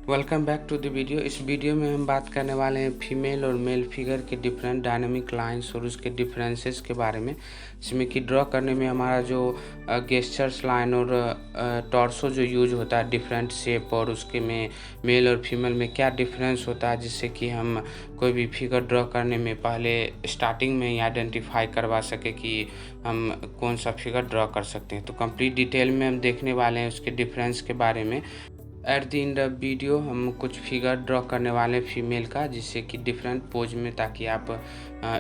Welcome back to the video. इस video में हम बात करने वाले हैं फीमेल और मेल फिगर के डिफरेंट डायनामिक लाइंस और उसके डिफरेंसेस के बारे में, जिसमें कि ड्रॉ करने में हमारा जो गेस्चर्स लाइन और टॉर्सो जो यूज होता है डिफरेंट शेप, और उसके में मेल और फीमेल में क्या डिफरेंस होता है, जिससे कि हम कोई भी फिगर ड्रॉ करने में पहले स्टार्टिंग में ही आइडेंटिफाई करवा सके कि हम कौन सा फिगर ड्रॉ कर सकते हैं। तो कंप्लीट डिटेल में हम देखने वाले हैं उसके डिफरेंस के बारे में। At the end of video हम कुछ फिगर ड्रॉ करने वाले हैं फीमेल का, जिससे कि डिफरेंट पोज में, ताकि आप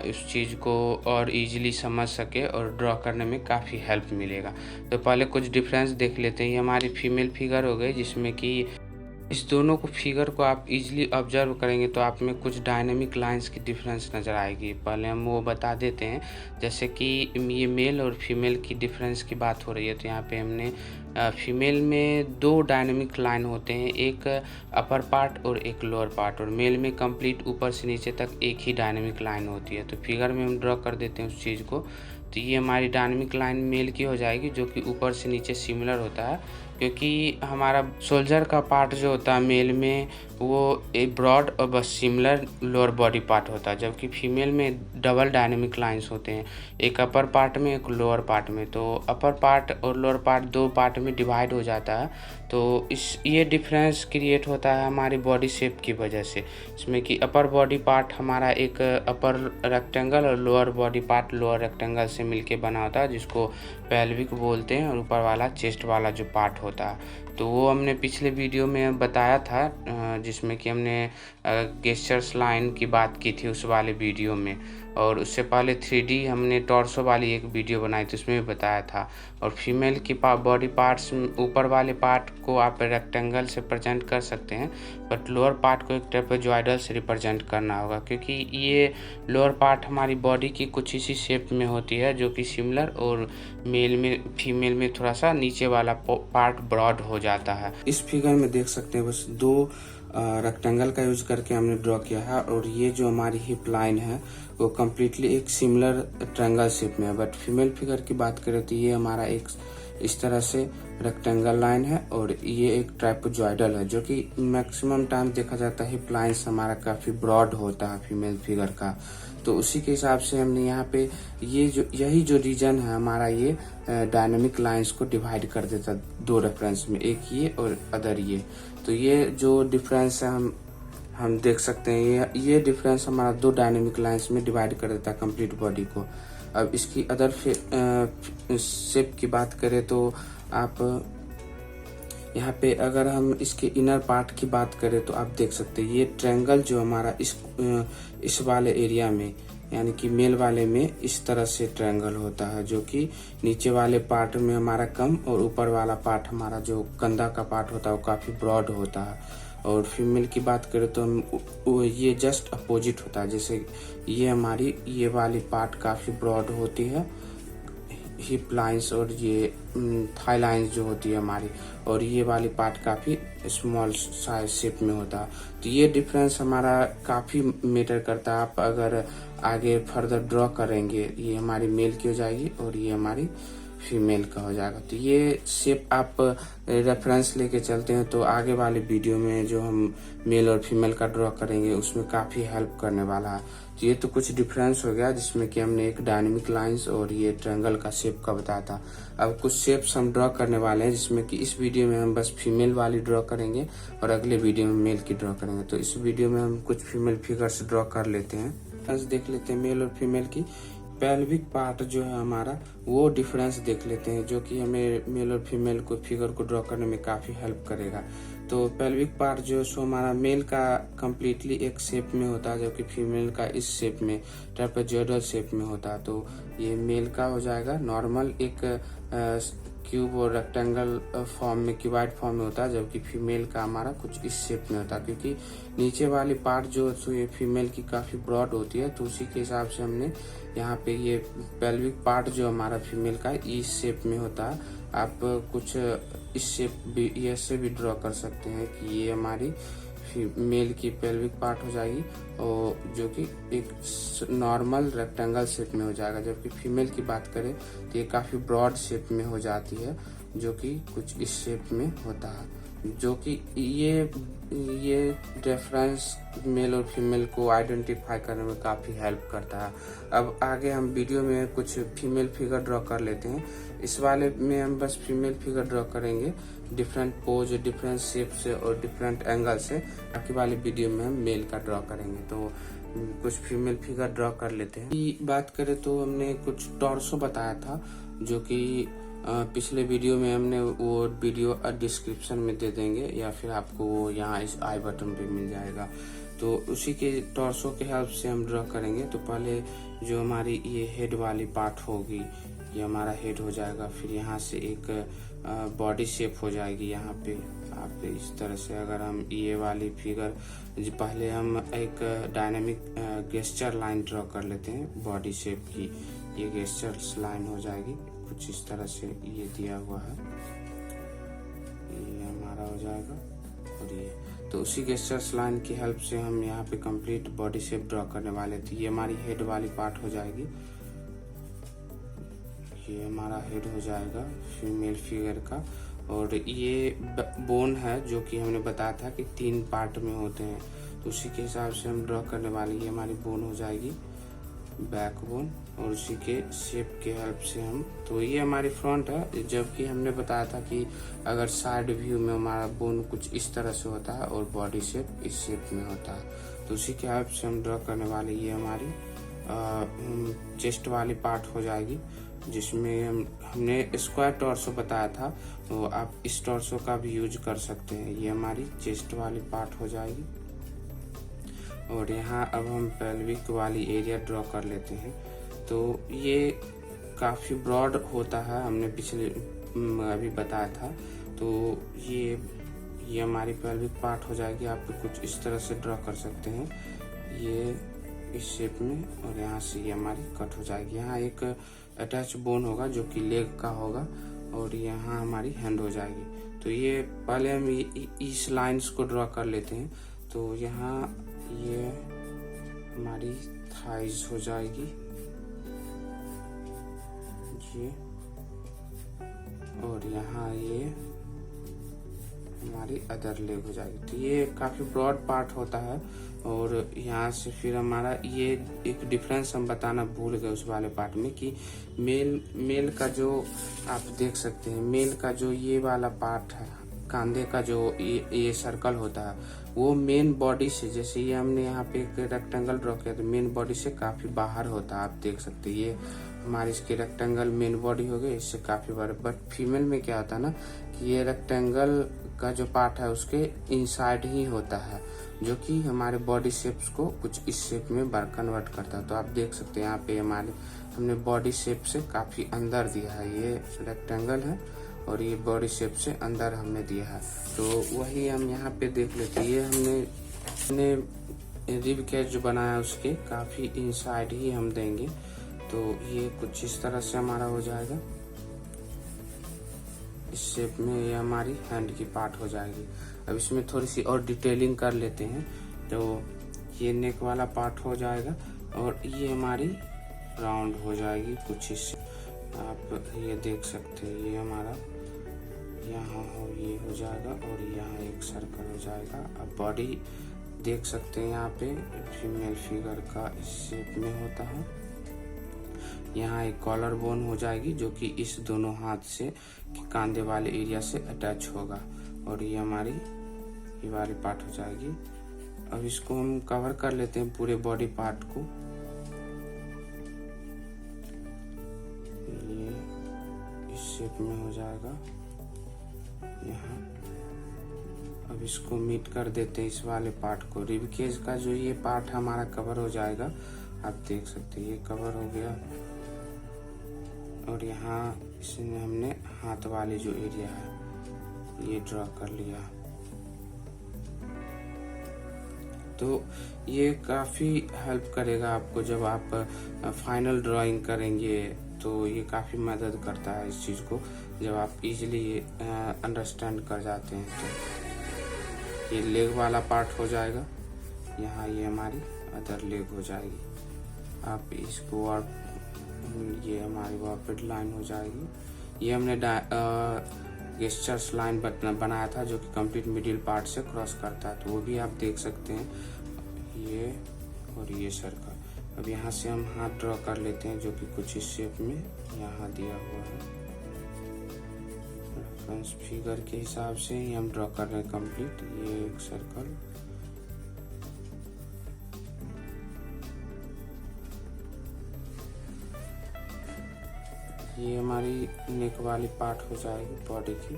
उस चीज़ को और इजीली समझ सके और ड्रॉ करने में काफ़ी हेल्प मिलेगा। तो पहले कुछ डिफरेंस देख लेते हैं। ये हमारी फीमेल फिगर हो गई, जिसमें कि इस दोनों को फिगर को आप इजीली ऑब्जर्व करेंगे तो आप में कुछ डायनेमिक लाइंस की डिफरेंस नज़र आएगी। पहले हम वो बता देते हैं। जैसे कि ये मेल और फीमेल की डिफरेंस की बात हो रही है, तो यहाँ पे हमने फीमेल में दो डायनेमिक लाइन होते हैं, एक अपर पार्ट और एक लोअर पार्ट, और मेल में कंप्लीट ऊपर से नीचे तक एक ही डायनेमिक लाइन होती है। तो फिगर में हम ड्रॉ कर देते हैं उस चीज़ को। तो ये हमारी डायनेमिक लाइन मेल की हो जाएगी, जो कि ऊपर से नीचे सिमिलर होता है, क्योंकि हमारा शोल्डर का पार्ट जो होता है मेल में वो एक ब्रॉड और बस सिमिलर लोअर बॉडी पार्ट होता है, जबकि फीमेल में डबल डायनेमिक लाइंस होते हैं, एक अपर पार्ट में एक लोअर पार्ट में। तो अपर पार्ट और लोअर पार्ट दो पार्ट में डिवाइड हो जाता है। तो ये डिफरेंस क्रिएट होता है हमारी बॉडी शेप की वजह से, इसमें कि अपर बॉडी पार्ट हमारा एक अपर रेक्टेंगल और lower body part lower rectangle से मिलके बना होता है, जिसको पेल्विक बोलते हैं, और ऊपर वाला चेस्ट वाला जो पार्ट होता है तो वो हमने पिछले वीडियो में बताया था, जिसमें कि हमने गेस्चर्स लाइन की बात की थी उस वाले वीडियो में। और उससे पहले 3D हमने टॉर्सो वाली एक वीडियो बनाई थी, उसमें भी बताया था। और फीमेल की बॉडी पार्ट्स, ऊपर वाले पार्ट को आप रेक्टेंगल से प्रेजेंट कर सकते हैं, बट लोअर पार्ट को एक ट्रेपेजॉइडल से रिप्रेजेंट करना होगा, क्योंकि ये लोअर पार्ट हमारी बॉडी की कुछ इसी शेप में होती है, जो कि सिमिलर, और मेल में फीमेल में थोड़ा सा नीचे वाला पार्ट ब्रॉड हो जाता है। इस फिगर में देख सकते हैं बस दो रेक्टेंगल का यूज करके हमने ड्रॉ किया है, और ये जो हमारी हिप लाइन है वो कम्प्लीटली एक सिमिलर ट्रायंगल शेप में है। बट फीमेल फिगर की बात करें तो ये हमारा एक इस तरह से रेक्टेंगल लाइन है, और ये एक ट्राइपोजॉइडल है, जो कि मैक्सिमम टाइम देखा जाता है हिप लाइन्स हमारा काफ़ी ब्रॉड होता है फीमेल फिगर का। तो उसी के हिसाब से हमने यहाँ पे यही जो रीजन है हमारा, ये डायनेमिक लाइंस को डिवाइड कर देता दो रेफरेंस में, एक ये और अदर ये। तो ये जो डिफरेंस है हम देख सकते हैं, ये डिफरेंस हमारा दो डायनेमिक लाइंस में डिवाइड कर देता है कंप्लीट बॉडी को। अब इसकी अदर शेप की बात करें तो आप यहाँ पे अगर हम इसके इनर पार्ट की बात करें तो आप देख सकते हैं ये ट्रायंगल जो हमारा इस वाले एरिया में, यानी कि मेल वाले में इस तरह से ट्रायंगल होता है, जो कि नीचे वाले पार्ट में हमारा कम और ऊपर वाला पार्ट हमारा जो कंधा का पार्ट होता है वो काफ़ी ब्रॉड होता है। और फीमेल की बात करें तो हम ये जस्ट अपोजिट होता है, जैसे ये हमारी ये वाली पार्ट काफ़ी ब्रॉड होती है हिप लाइंस, और ये थाई लाइंस जो होती है हमारी, और ये वाली पार्ट काफ़ी स्मॉल साइज शेप में होता है। तो ये डिफरेंस हमारा काफ़ी मैटर करता है। आप अगर आगे फर्दर ड्रॉ करेंगे, ये हमारी मेल की हो जाएगी और ये हमारी फीमेल का हो जाएगा। तो ये शेप आप रेफरेंस लेके चलते हैं तो आगे वाले वीडियो में जो हम मेल और फीमेल का ड्रॉ करेंगे उसमें काफ़ी हेल्प करने वाला है। तो ये तो कुछ डिफरेंस हो गया, जिसमें कि हमने एक डायनेमिक लाइंस और ये ट्रायंगल का शेप का बताया था। अब कुछ शेप्स हम ड्रॉ करने वाले हैं, जिसमें कि इस वीडियो में हम बस फीमेल वाली ड्रॉ करेंगे और अगले वीडियो में मेल की ड्रॉ करेंगे। तो इस वीडियो में हम कुछ फीमेल फिगर्स ड्रॉ कर लेते हैं। देख लेते हैं मेल और फीमेल की पेल्विक पार्ट जो है हमारा, वो डिफरेंस देख लेते हैं, जो कि हमें मेल और फीमेल को फिगर को ड्रॉ करने में काफ़ी हेल्प करेगा। तो पेल्विक पार्ट जो सो हमारा मेल का कम्प्लीटली एक शेप में होता है, जबकि फीमेल का इस शेप में ट्रेपेजॉइडल शेप में होता है। तो ये मेल का हो जाएगा नॉर्मल एक क्यूब और रेक्टेंगल फॉर्म में, क्यूबाइड फॉर्म में होता है, जबकि फीमेल का हमारा कुछ इस शेप में होता है, क्योंकि नीचे वाली पार्ट जो ये फीमेल की काफ़ी ब्रॉड होती है। तो उसी के हिसाब से हमने यहाँ पे ये पेल्विक पार्ट जो हमारा फीमेल का इस शेप में होता है। आप कुछ इस शेप भी ऐसे भी ड्रॉ कर सकते हैं कि ये हमारी मेल की पेल्विक पार्ट हो जाएगी, और जो कि एक नॉर्मल रेक्टेंगल शेप में हो जाएगा। जबकि फीमेल की बात करें तो ये काफ़ी ब्रॉड शेप में हो जाती है, जो कि कुछ इस शेप में होता है। जो कि ये रेफरेंस मेल और फीमेल को आइडेंटिफाई करने में काफ़ी हेल्प करता है। अब आगे हम वीडियो में कुछ फीमेल फिगर ड्रॉ कर लेते हैं। इस वाले में हम बस फीमेल फिगर ड्रॉ करेंगे डिफरेंट पोज, डिफरेंट शेप से और डिफरेंट एंगल से। बाकी वाले वीडियो में हम मेल का ड्रॉ करेंगे। तो कुछ फीमेल फिगर ड्रॉ कर लेते हैं। बात करें तो हमने कुछ टॉर्सो बताया था, जो कि पिछले वीडियो में हमने वो वीडियो डिस्क्रिप्शन में दे देंगे, या फिर आपको वो यहाँ इस आई बटन पे मिल जाएगा। तो उसी के टॉर्सो के हेल्प से हम ड्रॉ करेंगे। तो पहले जो हमारी ये हेड वाली पार्ट होगी, ये हमारा हेड हो जाएगा। फिर यहाँ से एक बॉडी शेप हो जाएगी। यहाँ पे आप इस तरह से अगर हम ये वाली फिगर, पहले हम एक डायनामिक गेस्चर लाइन ड्रॉ कर लेते हैं बॉडी शेप की। ये गेस्चर्स लाइन हो जाएगी कुछ इस तरह से, ये दिया हुआ है, ये हमारा हो जाएगा। और ये तो उसी गेस्चर्स लाइन की हेल्प से हम यहाँ पे कंप्लीट बॉडी शेप ड्रॉ करने वाले थे। ये हमारी हेड वाली पार्ट हो जाएगी। ये हमारा हेड हो जाएगा फीमेल फिगर का। और ये बोन है, जो कि हमने बताया था कि 3 पार्ट में होते हैं, तो उसी के हिसाब से हम ड्रॉ करने वाले। ये हमारी बोन हो जाएगी, बैक बोन, और उसी के शेप के हेल्प से हम, तो ये हमारी फ्रंट है। जबकि हमने बताया था कि अगर साइड व्यू में हमारा बोन कुछ इस तरह से होता है और बॉडी शेप इस शेप में होता है, तो उसी के हेल्प से हम ड्रॉ करने वाले। ये हमारी चेस्ट वाली पार्ट हो जाएगी, जिसमें हमने स्क्वायर टॉर्सो बताया था, तो आप इस टॉर्सो का भी यूज कर सकते हैं। ये हमारी चेस्ट वाली पार्ट हो जाएगी। और यहाँ अब हम पेल्विक वाली एरिया ड्रॉ कर लेते हैं। तो ये काफ़ी ब्रॉड होता है, हमने पिछले अभी बताया था। तो ये हमारी पेल्विक पार्ट हो जाएगी। आप कुछ इस तरह से ड्रॉ कर सकते हैं, ये इस शेप में। और यहाँ से ये हमारी कट हो जाएगी। यहाँ एक अटैच बोन होगा जो कि लेग का होगा, और यहाँ हमारी हैंड हो जाएगी। तो ये पहले हम इस लाइंस को ड्रॉ कर लेते हैं। तो यहाँ ये हमारी थाइज हो जाएगी, ये, और यहाँ ये हमारी अदर लेग हो जाएगी। तो ये काफी ब्रॉड पार्ट होता है। और यहाँ से फिर हमारा ये एक डिफरेंस हम बताना भूल गए उस वाले पार्ट में, कि मेल का जो आप देख सकते हैं, मेल का जो ये वाला पार्ट है, कांधे का जो ये सर्कल होता है, वो मेन बॉडी से, जैसे ये हमने यहाँ पे एक रेक्टेंगल ड्रॉ किया, तो मेन बॉडी से काफी बाहर होता है। आप देख सकते हैं, ये हमारे इसके रेक्टेंगल मेन बॉडी हो गई, इससे काफी बड़े। बट फीमेल में क्या होता है ना, कि ये रेक्टेंगल का जो पार्ट है उसके इनसाइड ही होता है, जो कि हमारे बॉडी शेप्स को कुछ इस शेप में कन्वर्ट करता है। तो आप देख सकते हैं यहाँ पे हमने बॉडी शेप से काफी अंदर दिया है। ये रेक्टेंगल है और ये बॉडी शेप से अंदर हमने दिया है। तो वही हम यहाँ पे देख लेते हैं। ये हमने रिब कैच जो बनाया उसके काफी इनसाइड ही हम देंगे। तो ये कुछ इस तरह से हमारा हो जाएगा इस शेप में। ये हमारी हैंड की पार्ट हो जाएगी। अब इसमें थोड़ी सी और डिटेलिंग कर लेते हैं। तो ये नेक वाला पार्ट हो जाएगा, और ये हमारी राउंड हो जाएगी कुछ इससे। आप ये देख सकते हैं, ये हमारा यहाँ ये हो जाएगा, और यहाँ एक सर्कल हो जाएगा। अब बॉडी देख सकते हैं, यहाँ पे फीमेल फिगर का इस शेप में होता है। यहाँ एक कॉलर बोन हो जाएगी, जो कि इस दोनों हाथ से कांधे वाले एरिया से अटैच होगा, और ये हमारी ये वाली पार्ट हो जाएगी। अब इसको हम कवर कर लेते हैं पूरे बॉडी पार्ट को। ये इस शेप में हो जाएगा यहाँ। अब इसको मीट कर देते हैं इस वाले पार्ट को। रिब केज का जो ये पार्ट हमारा कवर हो जाएगा। आप देख सकते हैं ये कवर हो गया, और यहाँ इसमें हमने हाथ वाली जो एरिया है ये ड्रॉ कर लिया। तो ये काफ़ी हेल्प करेगा आपको जब आप फाइनल ड्राइंग करेंगे। तो ये काफ़ी मदद करता है इस चीज़ को, जब आप इजीली अंडरस्टैंड कर जाते हैं। तो ये लेग वाला पार्ट हो जाएगा। यहाँ ये हमारी अदर लेग हो जाएगी। आप इसको और ये हमारी वापस लाइन हो जाएगी। ये हमने गेस्चर्स लाइन बनाया था जो कि कंप्लीट मिडिल पार्ट से क्रॉस करता है, तो वो भी आप देख सकते हैं, ये और ये सर्कल। अब यहाँ से हम हाथ ड्रॉ कर लेते हैं जो कि कुछ इस शेप में यहाँ दिया हुआ है। रेफरेंस फिगर के हिसाब से ही हम ड्रॉ कर रहे हैं कंप्लीट। ये एक सर्कल, ये हमारी नेक वाली पार्ट हो जाएगी बॉडी की।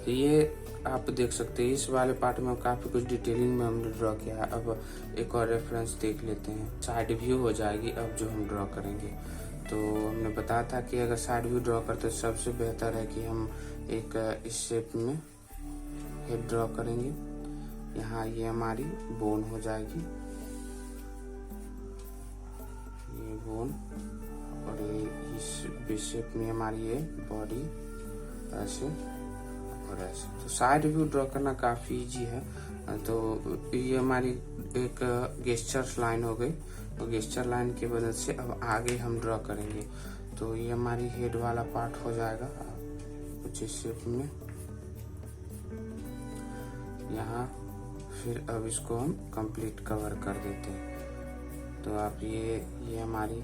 तो ये आप देख सकते हैं, इस वाले पार्ट में काफ़ी कुछ डिटेलिंग में हमने ड्रॉ किया है। अब एक और रेफरेंस देख लेते हैं, साइड व्यू हो जाएगी अब जो हम ड्रॉ करेंगे। तो हमने बताया था कि अगर साइड व्यू ड्रॉ करते तो सबसे बेहतर है कि हम एक इस शेप में हेड ड्रॉ करेंगे। यहाँ ये हमारी बोन हो जाएगी, ये बोन, और इस शेप में हमारी ये बॉडी ऐसे और ऐसे। तो साइड व्यू ड्रॉ करना काफ़ी इजी है। तो ये हमारी एक गेस्चर्स लाइन हो गई, और गेस्चर लाइन की मदद से अब आगे हम ड्रॉ करेंगे। तो ये हमारी हेड वाला पार्ट हो जाएगा कुछ इस शेप में यहाँ। फिर अब इसको हम कंप्लीट कवर कर देते हैं। तो आप ये हमारी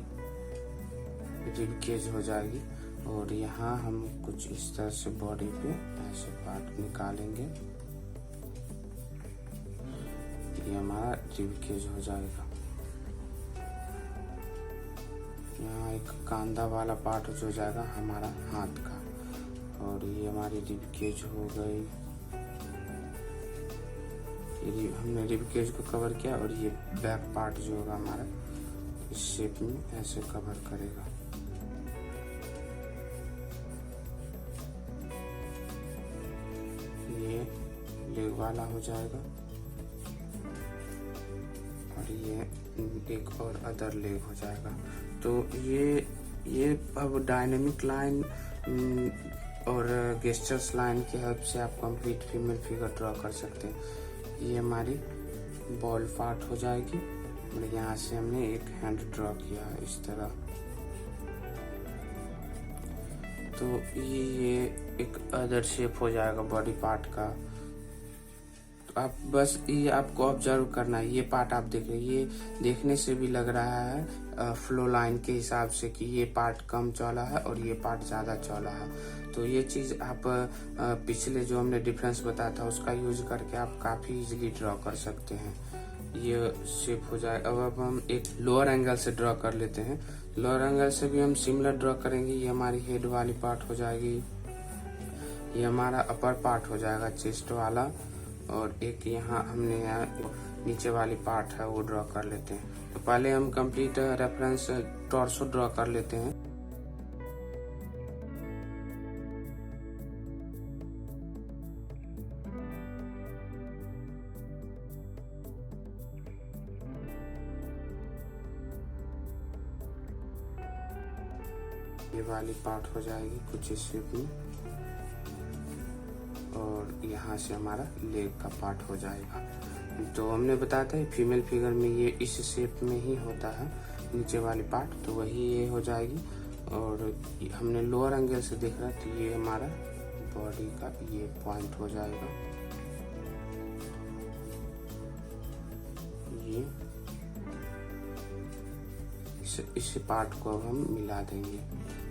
रिब केज हो जाएगी, और यहाँ हम कुछ इस तरह से बॉडी पे ऐसे पार्ट निकालेंगे, ये हमारा रिब केज हो जाएगा। यहाँ एक कांधा वाला पार्ट हो जाएगा हमारा हाथ का, और ये हमारी रिब केज हो गई। हमने रिब केज को कवर किया, और ये बैक पार्ट जो होगा हमारा इस शेप में ऐसे कवर करेगा। ये लेग वाला हो जाएगा, और ये एक और अदर लेग हो जाएगा। तो ये अब डायनेमिक लाइन और गेस्चर्स लाइन की हेल्प से आप कंप्लीट फीमेल फिगर ड्रॉ कर सकते हैं। ये हमारी बॉल पार्ट हो जाएगी, मतलब यहाँ से हमने एक हैंड ड्रॉ किया है इस तरह। तो ये एक अदर शेप हो जाएगा बॉडी पार्ट का। तो आप बस ये आपको ऑब्जर्व करना है, ये पार्ट आप देख रहे हैं, ये देखने से भी लग रहा है फ्लो लाइन के हिसाब से कि ये पार्ट कम चौड़ा है और ये पार्ट ज़्यादा चौड़ा है। तो ये चीज़ आप पिछले जो हमने डिफरेंस बताया था उसका यूज करके आप काफ़ी इजीली ड्रॉ कर सकते हैं। ये शेप हो जाए। अब हम एक लोअर एंगल से ड्रॉ कर लेते हैं। लोअर एंगल से भी हम सिमिलर ड्रॉ करेंगे। ये हमारी हेड वाली पार्ट हो जाएगी, ये हमारा अपर पार्ट हो जाएगा चेस्ट वाला, और एक यहाँ हमने नीचे वाली पार्ट है वो ड्रॉ कर लेते हैं। तो पहले हम कंप्लीट रेफरेंस टॉर्सो ड्रॉ कर लेते हैं। ये वाली पार्ट हो जाएगी कुछ इस शेप में, और यहाँ से हमारा लेग का पार्ट हो जाएगा। तो हमने बताया था फीमेल फिगर में ये इस शेप में ही होता है नीचे वाली पार्ट, तो वही ये हो जाएगी। और हमने लोअर एंगल से देख रहा तो ये हमारा बॉडी का ये पॉइंट हो जाएगा। ये इस पार्ट को अब हम मिला देंगे।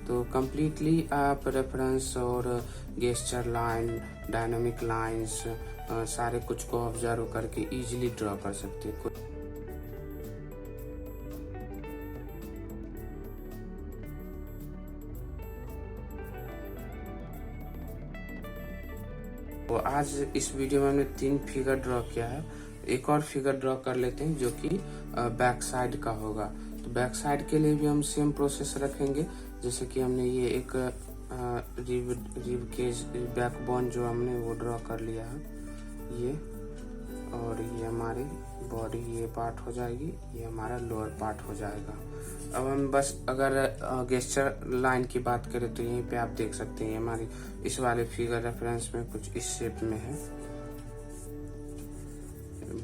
तो कम्प्लीटली आप रेफरेंस और गेस्चर लाइन, डायनामिक लाइंस सारे कुछ को ऑब्जर्व करके इजीली ड्रॉ कर सकते हैं। तो आज इस वीडियो में हमने 3 फिगर ड्रॉ किया है। एक और फिगर ड्रॉ कर लेते हैं जो कि बैक साइड का होगा। तो बैक साइड के लिए भी हम सेम प्रोसेस रखेंगे, जैसे कि हमने ये एक रिब केज बैक बोन जो हमने वो ड्रॉ कर लिया है ये, और ये हमारी बॉडी ये पार्ट हो जाएगी, ये हमारा लोअर पार्ट हो जाएगा। अब हम बस अगर गेस्चर लाइन की बात करें तो यहीं पे आप देख सकते हैं हमारी इस वाले फिगर रेफरेंस में कुछ इस शेप में है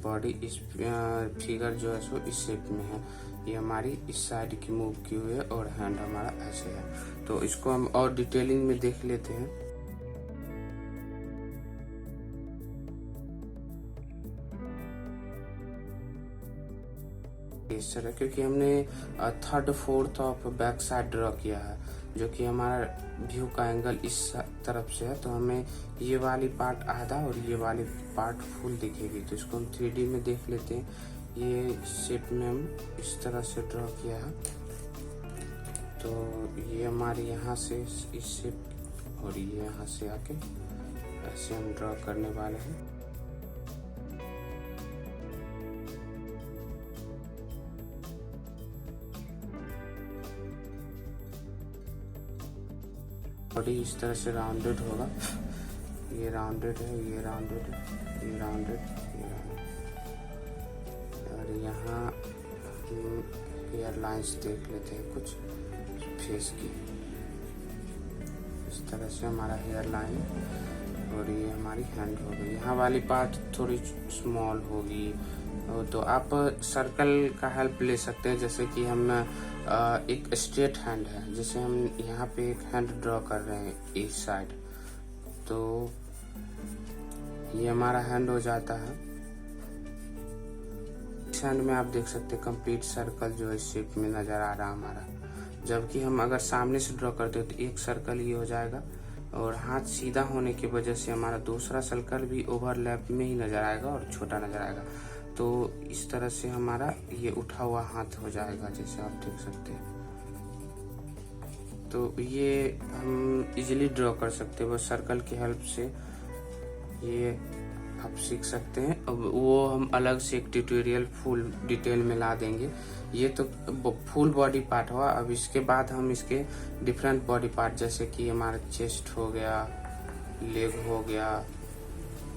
बॉडी। इस फिगर जो है सो इस शेप में है। ये हमारी इस साइड की मूव की हुई है और हैंड हमारा ऐसे है। तो इसको हम और डिटेलिंग में देख लेते हैं। गेस्चर है, क्योंकि हमने third fourth of back side draw किया है, जो कि हमारा व्यू का एंगल इस तरफ से है, तो हमें ये वाली पार्ट आधा और ये वाली पार्ट फुल दिखेगी। तो इसको हम 3D में देख लेते हैं। ये शेप में हम इस तरह से ड्रॉ किया है, तो ये हमारे यहाँ से इस शेप और ये यहाँ से आके ऐसे हम ड्रॉ करने वाले हैं। बॉडी इस तरह से राउंडेड होगा, ये राउंडेड है, ये राउंडेड है, ये राउंडेड, ये राउंडेड। और यहाँ हेयर लाइंस देख लेते हैं कुछ फेस की। इस तरह से हमारा हेयर लाइन, और ये हमारी हैंड हो गई। यहाँ वाली पार्ट थोड़ी स्मॉल होगी, तो आप सर्कल का हेल्प ले सकते हैं। जैसे कि हम एक स्ट्रेट हैंड है, जैसे हम यहाँ पे एक हैंड ड्रॉ कर रहे हैं इस साइड, तो ये हमारा हैंड हो जाता है। इस हैंड में आप देख सकते हैं कंप्लीट सर्कल जो इस शेप में नजर आ रहा है हमारा। जबकि हम अगर सामने से ड्रॉ करते हैं तो एक सर्कल ये हो जाएगा, और हाथ सीधा होने की वजह से हमारा दूसरा सर्कल भी ओवरलैप में ही नजर आएगा और छोटा नजर आएगा। तो इस तरह से हमारा ये उठा हुआ हाथ हो जाएगा, जैसे आप देख सकते हैं। तो ये हम इजीली ड्रॉ कर सकते हैं, बस सर्कल की हेल्प से ये आप सीख सकते हैं। अब वो हम अलग से एक ट्यूटोरियल फुल डिटेल में ला देंगे। ये तो फुल बॉडी पार्ट हुआ। अब इसके बाद हम इसके डिफरेंट बॉडी पार्ट, जैसे कि हमारा चेस्ट हो गया, लेग हो गया,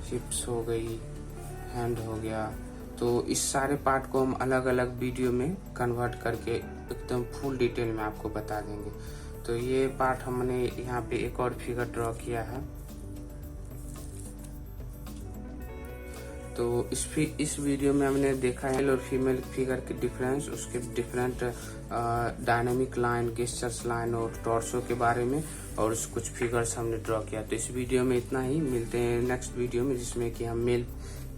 हिप्स हो गई, हैंड हो गया, तो इस सारे पार्ट को हम अलग अलग वीडियो में कन्वर्ट करके एकदम फुल डिटेल में आपको बता देंगे। तो ये पार्ट हमने यहाँ पे एक और फिगर ड्रॉ किया है। तो इस वीडियो में हमने देखा है मेल और फीमेल फिगर के डिफरेंस, उसके different dynamic line, gestures line और टॉर्सो के बारे में, और कुछ फिगर्स हमने ड्रॉ किया। तो इस वीडियो में इतना ही। मिलते हैं नेक्स्ट वीडियो में, जिसमें कि हम मेल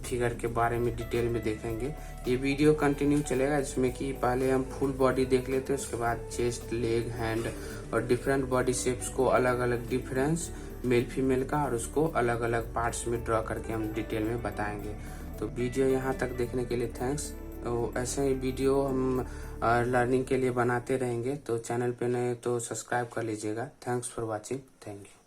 फिगर के बारे में डिटेल में देखेंगे। ये वीडियो कंटिन्यू चलेगा, जिसमें कि पहले हम फुल बॉडी देख लेते हैं, उसके बाद चेस्ट, लेग, हैंड और डिफरेंट बॉडी शेप्स को अलग अलग डिफरेंस मेल फीमेल का, और उसको अलग अलग पार्ट्स में ड्रॉ करके हम डिटेल में बताएंगे। तो वीडियो यहाँ तक देखने के लिए थैंक्स। तो ऐसे ही वीडियो हम लर्निंग के लिए बनाते रहेंगे। तो चैनल पे नए तो सब्सक्राइब कर लीजिएगा। Thanks for watching. Thank you.